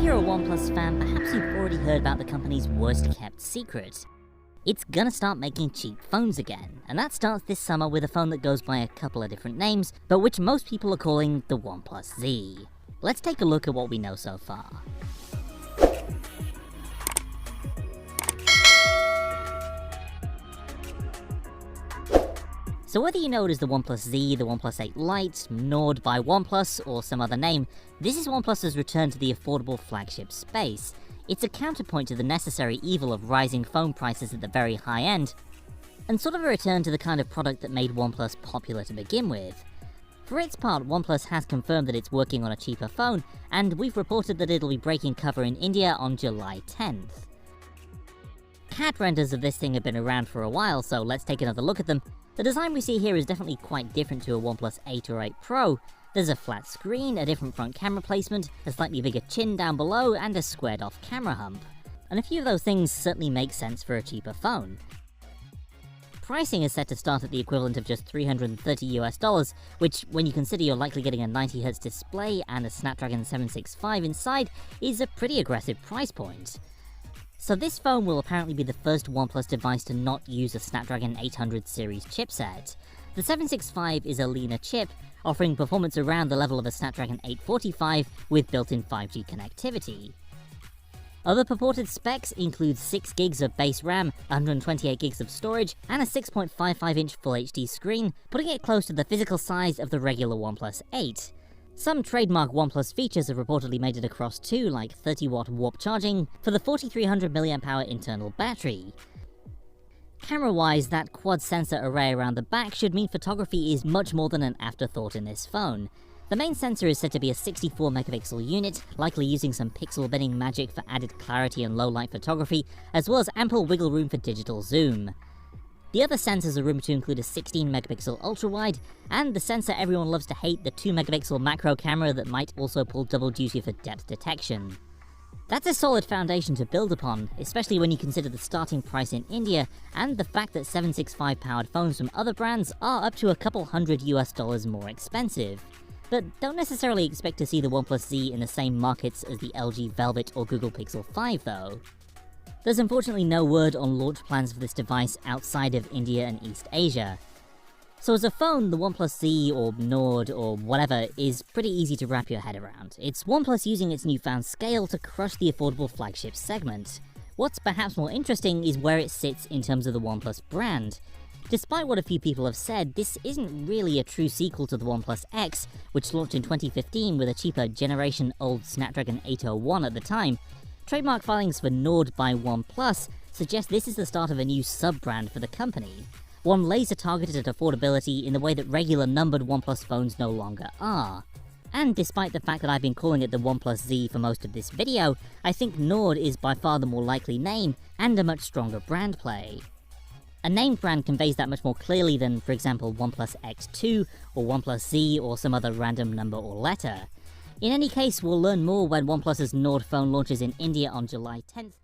If you're a OnePlus fan, perhaps you've already heard about the company's worst-kept secret. It's gonna start making cheap phones again, and that starts this summer with a phone that goes by a couple of different names, but which most people are calling the OnePlus Z. Let's take a look at what we know so far. So whether you know it as the OnePlus Z, the OnePlus 8 Lite, Nord by OnePlus, or some other name, this is OnePlus's return to the affordable flagship space. It's a counterpoint to the necessary evil of rising phone prices at the very high end, and sort of a return to the kind of product that made OnePlus popular to begin with. For its part, OnePlus has confirmed that it's working on a cheaper phone, and we've reported that it'll be breaking cover in India on July 10th. CAD renders of this thing have been around for a while, so let's take another look at them. The design we see here is definitely quite different to a OnePlus 8 or 8 Pro. There's a flat screen, a different front camera placement, a slightly bigger chin down below, and a squared-off camera hump. And a few of those things certainly make sense for a cheaper phone. Pricing is set to start at the equivalent of just $330 US, which, when you consider you're likely getting a 90Hz display and a Snapdragon 765 inside, is a pretty aggressive price point. So this phone will apparently be the first OnePlus device to not use a Snapdragon 800 series chipset. The 765 is a leaner chip, offering performance around the level of a Snapdragon 845 with built-in 5G connectivity. Other purported specs include 6GB of base RAM, 128GB of storage, and a 6.55-inch Full HD screen, putting it close to the physical size of the regular OnePlus 8. Some trademark OnePlus features have reportedly made it across too, like 30-watt warp charging for the 4300 mAh internal battery. Camera-wise, that quad sensor array around the back should mean photography is much more than an afterthought in this phone. The main sensor is said to be a 64-megapixel unit, likely using some pixel binning magic for added clarity and low-light photography, as well as ample wiggle room for digital zoom. The other sensors are rumored to include a 16-megapixel ultra-wide, and the sensor everyone loves to hate, the 2-megapixel macro camera that might also pull double duty for depth detection. That's a solid foundation to build upon, especially when you consider the starting price in India, and the fact that 765-powered phones from other brands are up to a couple $100 US more expensive. But don't necessarily expect to see the OnePlus Z in the same markets as the LG Velvet or Google Pixel 5 though. There's unfortunately no word on launch plans for this device outside of India and East Asia. So as a phone, the OnePlus Z or Nord or whatever is pretty easy to wrap your head around. It's OnePlus using its newfound scale to crush the affordable flagship segment. What's perhaps more interesting is where it sits in terms of the OnePlus brand. Despite what a few people have said, this isn't really a true sequel to the OnePlus X, which launched in 2015 with a cheaper generation-old Snapdragon 801 at the time. Trademark filings for Nord by OnePlus suggest this is the start of a new sub-brand for the company, one laser-targeted at affordability in the way that regular numbered OnePlus phones no longer are. And despite the fact that I've been calling it the OnePlus Z for most of this video, I think Nord is by far the more likely name, and a much stronger brand play. A named brand conveys that much more clearly than, for example, OnePlus X2 or OnePlus Z or some other random number or letter. In any case, we'll learn more when OnePlus's Nord phone launches in India on July 10th.